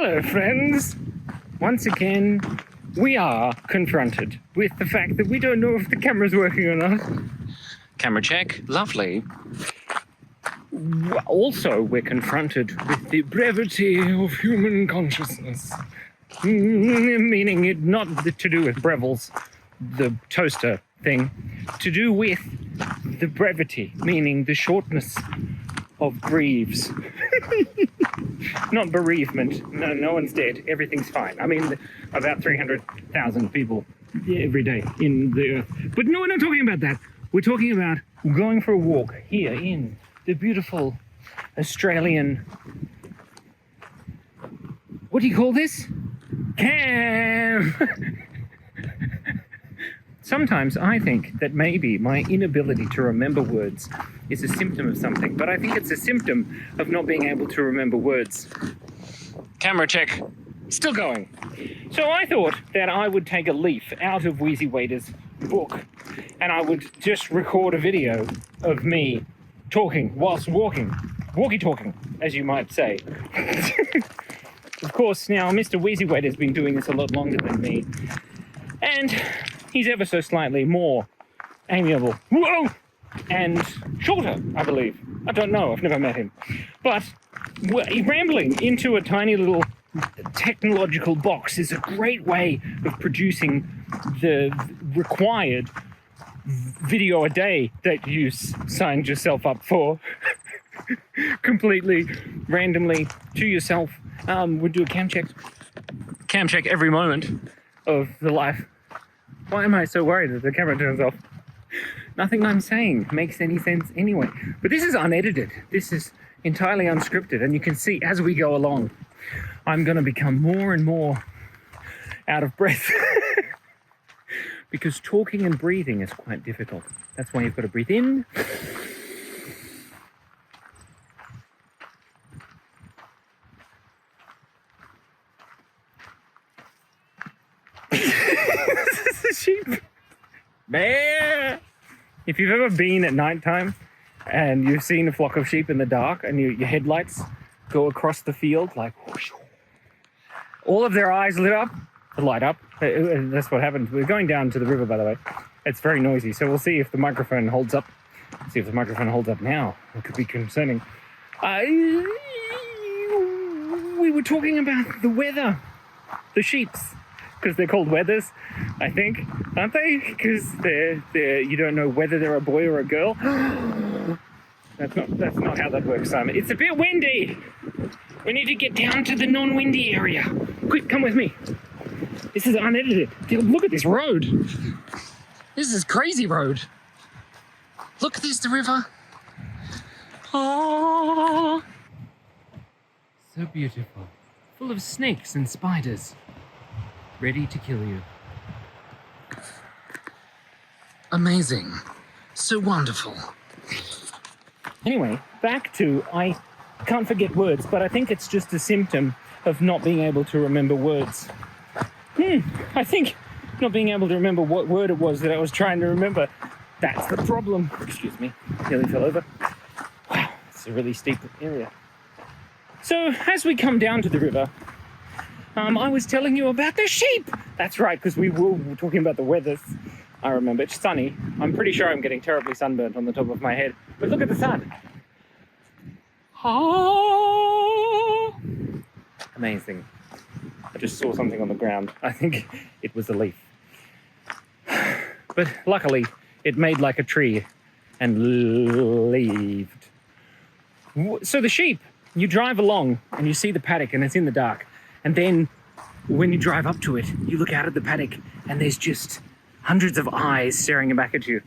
Hello, friends. Once again, we are confronted with the fact that we don't know if the camera's working or not. Camera check. Lovely. Also, we're confronted with the brevity of human consciousness. Meaning it not to do with Breville's, the toaster thing, to do with the brevity, meaning the shortness of grieves. Not bereavement. No one's dead. Everything's fine. I mean, about 300,000 people every day in the earth. But no, we're not talking about that. We're talking about going for a walk here in the beautiful Australian... What do you call this? Sometimes I think that maybe my inability to remember words is a symptom of something, but I think it's a symptom of not being able to remember words. Camera check. Still going. So I thought that I would take a leaf out of Wheezy Waiter's book and I would just record a video of me talking whilst walking. Walkie-talking, as you might say. Of course, now Mr. Wheezy Waiter's been doing this a lot longer than me. And he's ever so slightly more amiable. Whoa! And shorter, I believe. I don't know, I've never met him. But rambling into a tiny little technological box is a great way of producing the required video a day that you signed yourself up for. Completely, randomly, to yourself. We'll do a cam check. Cam check every moment of the life. Why am I so worried that the camera turns off? Nothing I'm saying makes any sense anyway. But this is unedited. This is entirely unscripted. And you can see as we go along, I'm going to become more and more out of breath. Because talking and breathing is quite difficult. That's why you've got to breathe in. This is a sheep. Bear. If you've ever been at nighttime and you've seen a flock of sheep in the dark and your headlights go across the field like whoosh, all of their eyes light up. That's what happened. We're going down to the river, by the way. It's very noisy, so we'll see if the microphone holds up. See if the microphone holds up now. It could be concerning. We were talking about the weather, the sheeps. Because they're called weathers, I think, aren't they? Because they're you don't know whether they're a boy or a girl. That's not how that works, Simon. It's a bit windy. We need to get down to the non-windy area. Quick, come with me. This is unedited. Look at this road. This is crazy road. Look, there's the river. Oh, so beautiful. Full of snakes and spiders. Ready to kill you. Amazing. So wonderful. Anyway, back to, I can't forget words, but I think it's just a symptom of not being able to remember words. I think not being able to remember what word it was that I was trying to remember. That's the problem. Excuse me, nearly fell over. Wow, it's a really steep area. So, as we come down to the river, I was telling you about the sheep. That's right, because we were talking about the weathers. I remember. It's sunny. I'm pretty sure I'm getting terribly sunburnt on the top of my head. But look at the sun. Oh, amazing. I just saw something on the ground. I think it was a leaf. But luckily, it made like a tree and leaved. So the sheep, you drive along and you see the paddock and it's in the dark. And then when you drive up to it, you look out at the paddock and there's just hundreds of eyes staring back at you.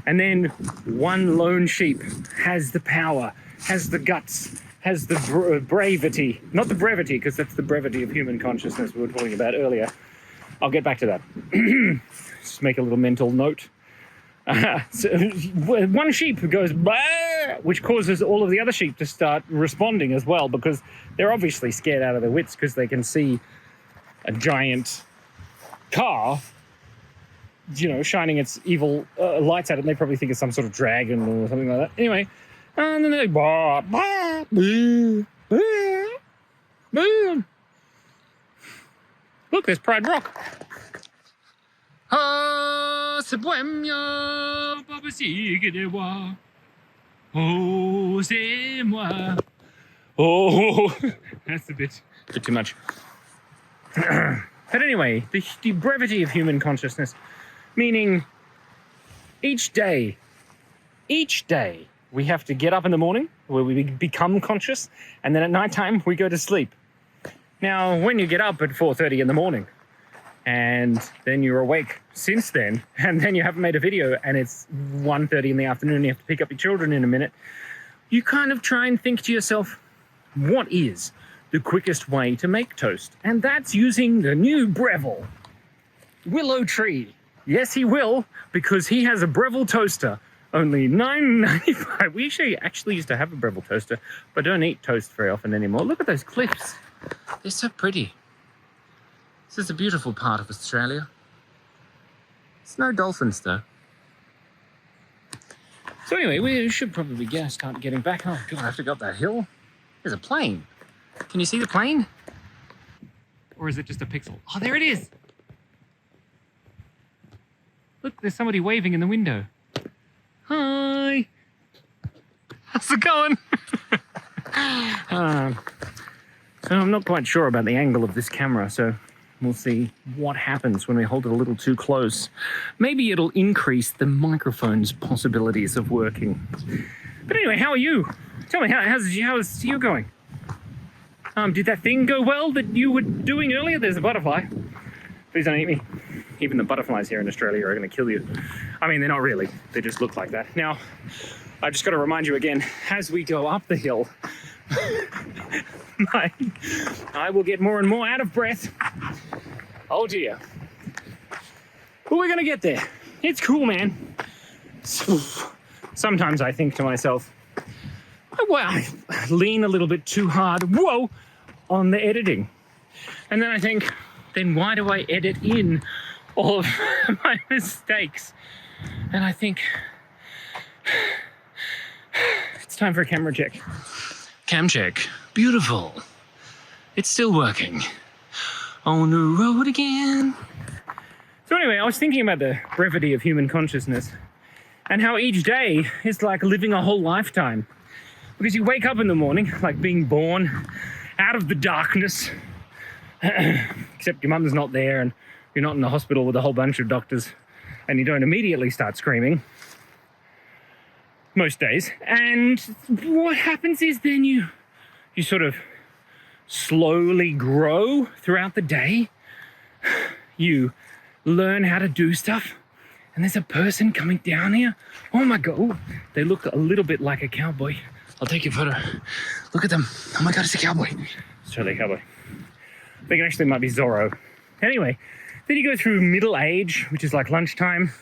And then one lone sheep has the power, has the guts, has the bravity. Not the brevity, because that's the brevity of human consciousness we were talking about earlier. I'll get back to that. Just make a little mental note. So one sheep goes, bah, which causes all of the other sheep to start responding as well, because they're obviously scared out of their wits because they can see a giant car, shining its evil lights at it, and they probably think it's some sort of dragon or something like that. Anyway, and then they bah, bah, bah, bah, bah. Look, there's Pride Rock. Ah, c'est bohemia, papa sigue de moi. Oh, c'est moi. Oh, that's a bit too much. But anyway, the brevity of human consciousness, meaning each day, we have to get up in the morning where we become conscious, and then at nighttime we go to sleep. Now, when you get up at 4:30 in the morning, and then you're awake since then, and then you haven't made a video, and it's 1:30 in the afternoon, and you have to pick up your children in a minute, you kind of try and think to yourself, what is the quickest way to make toast? And that's using the new Breville Willow Tree. Yes, he will, because he has a Breville toaster. Only $9.95. We actually used to have a Breville toaster, but don't eat toast very often anymore. Look at those cliffs. They're so pretty. This is a beautiful part of Australia. There's no dolphins, though. So anyway, we should probably start getting back. Oh, God, I have to go up that hill. There's a plane. Can you see the plane? Or is it just a pixel? Oh, there it is. Look, there's somebody waving in the window. Hi. How's it going? So I'm not quite sure about the angle of this camera, so we'll see what happens when we hold it a little too close. Maybe it'll increase the microphone's possibilities of working. But anyway, how are you? Tell me, how's you going? Did that thing go well that you were doing earlier? There's a butterfly. Please don't eat me. Even the butterflies here in Australia are going to kill you. I mean, they're not really. They just look like that. Now, I just got to remind you again, as we go up the hill, I will get more and more out of breath. Oh dear. But we're going to get there. It's cool, man. Sometimes I think to myself, well, I lean a little bit too hard, whoa, on the editing. And then I think, then why do I edit in all of my mistakes? And I think, it's time for a camera check. Cam check. Beautiful. It's still working. On the road again. So anyway, I was thinking about the brevity of human consciousness and how each day is like living a whole lifetime. Because you wake up in the morning, like being born out of the darkness, except your mum's not there and you're not in the hospital with a whole bunch of doctors and you don't immediately start screaming. Most days. And what happens is then you sort of slowly grow throughout the day. You learn how to do stuff. And there's a person coming down here. Oh my God. Ooh, they look a little bit like a cowboy. I'll take your photo. Look at them. Oh my God, it's a cowboy. It's totally a cowboy. I think it actually might be Zorro. Anyway, then you go through middle age, which is like lunchtime.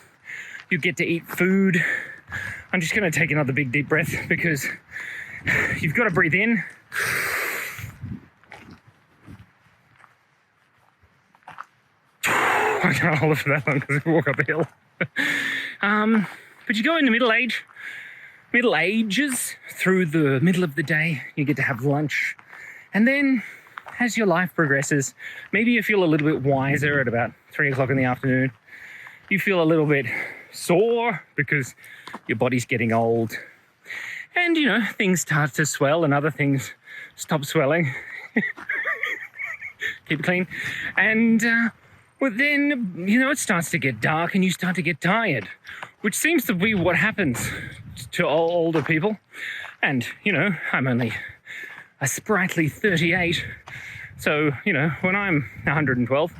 You get to eat food. I'm just going to take another big deep breath because you've got to breathe in. I can't hold it for that long because I walk up a hill. But you go into middle ages through the middle of the day. You get to have lunch. And then as your life progresses, maybe you feel a little bit wiser at about 3 o'clock in the afternoon. You feel a little bit sore because your body's getting old. And, you know, things start to swell and other things stop swelling. Keep it clean. And well, then, you know, it starts to get dark and you start to get tired, which seems to be what happens to all older people. And, you know, I'm only a sprightly 38. So, you know, when I'm 112,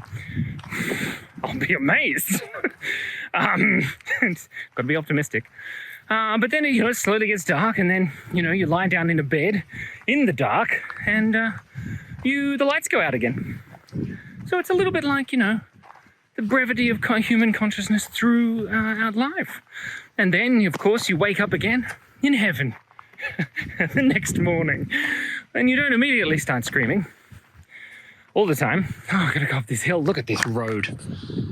I'll be amazed. Got to be optimistic. But then, you know, it slowly gets dark and then, you know, you lie down in a bed in the dark and the lights go out again. So it's a little bit like, you know, the brevity of human consciousness through our life. And then, of course, you wake up again in heaven the next morning. And you don't immediately start screaming all the time. Oh, I've got to go up this hill. Look at this road.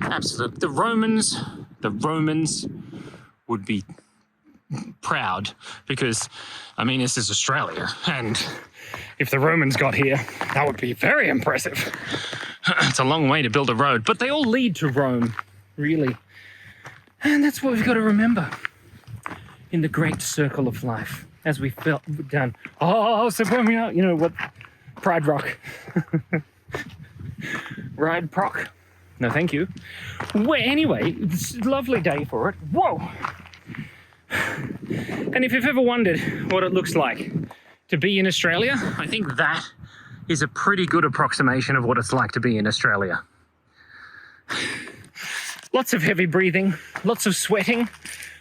Absolute. The Romans would be proud because, I mean, this is Australia. And if the Romans got here, that would be very impressive. It's a long way to build a road, but they all lead to Rome, really. And that's what we've got to remember in the great circle of life, as we felt down. Oh, Suburbia, you know what? Pride Rock. Ride Proc. No, thank you. Well, anyway, it's a lovely day for it. Whoa! And if you've ever wondered what it looks like to be in Australia, I think that is a pretty good approximation of what it's like to be in Australia. Lots of heavy breathing, lots of sweating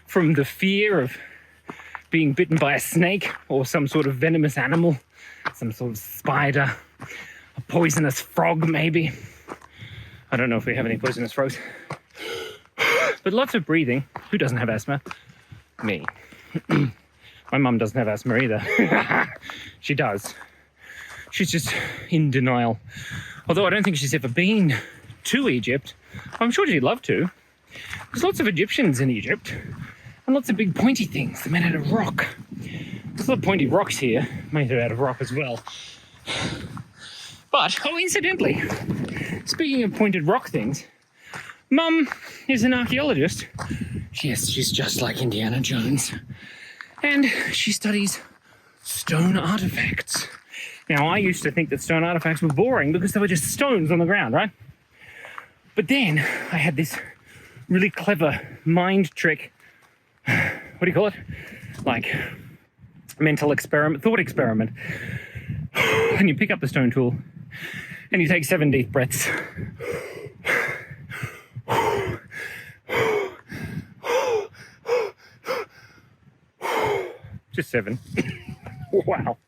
from the fear of being bitten by a snake or some sort of venomous animal, some sort of spider, a poisonous frog maybe. I don't know if we have any poisonous frogs. But lots of breathing. Who doesn't have asthma? Me. My mum doesn't have asthma either. She does. She's just in denial. Although I don't think she's ever been to Egypt. I'm sure she'd love to. There's lots of Egyptians in Egypt. And lots of big pointy things. They're made out of rock. There's a lot of pointy rocks here. Made out of rock as well. But, oh, incidentally, speaking of pointed rock things, Mum is an archaeologist. Yes, she's just like Indiana Jones. And she studies stone artifacts. Now, I used to think that stone artifacts were boring because they were just stones on the ground, right? But then I had this really clever mind trick. What do you call it? Like mental experiment, thought experiment. And you pick up the stone tool and you take 7 deep breaths. Just 7. Wow.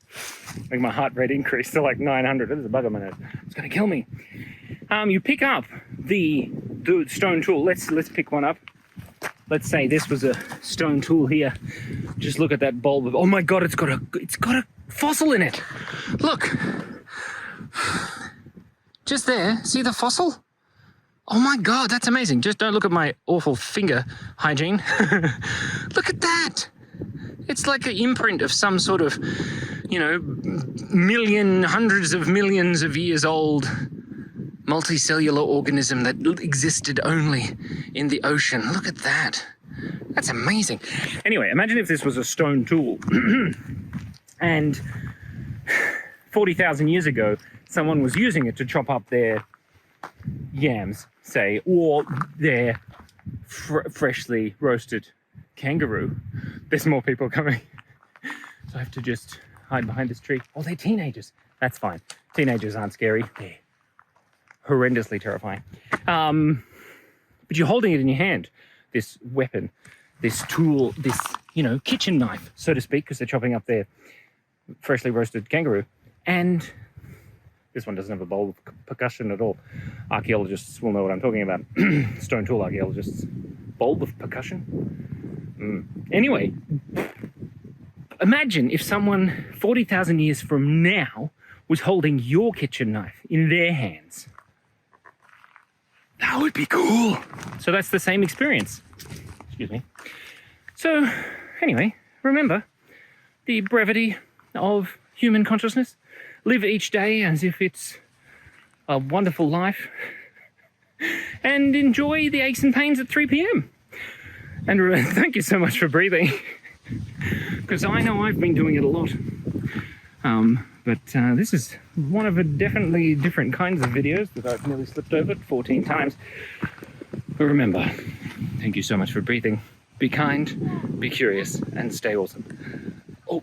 Like my heart rate increased to like 900. There's a bug on my nose. It's going to kill me. You pick up the stone tool. Let's pick one up. Let's say this was a stone tool here. Just look at that bulb. Oh my God, it's got a fossil in it. Look. Just there. See the fossil? Oh my God, that's amazing. Just don't look at my awful finger hygiene. Look at that. It's like an imprint of some sort of, you know, hundreds of millions of years old multicellular organism that existed only in the ocean. Look at that. That's amazing. Anyway, imagine if this was a stone tool and 40,000 years ago, someone was using it to chop up their yams, say, or their freshly roasted kangaroo. There's more people coming. So I have to just hide behind this tree. Oh, they're teenagers. That's fine. Teenagers aren't scary. They're horrendously terrifying. But you're holding it in your hand, this weapon, this tool, this, you know, kitchen knife, so to speak, because they're chopping up their freshly roasted kangaroo. And this one doesn't have a bowl of percussion at all. Archaeologists will know what I'm talking about. Stone tool archaeologists. Bulb of percussion? Anyway, imagine if someone 40,000 years from now was holding your kitchen knife in their hands. That would be cool. So that's the same experience. Excuse me. So, anyway, remember the brevity of human consciousness. Live each day as if it's a wonderful life. And enjoy the aches and pains at 3 p.m. And thank you so much for breathing. Because I know I've been doing it a lot. But this is one of a definitely different kinds of videos that I've nearly slipped over 14 times. But remember, thank you so much for breathing. Be kind, be curious, and stay awesome. Oh,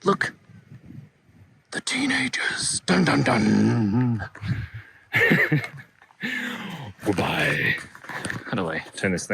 look. The teenagers. Dun dun dun. Goodbye. How do I turn this thing off?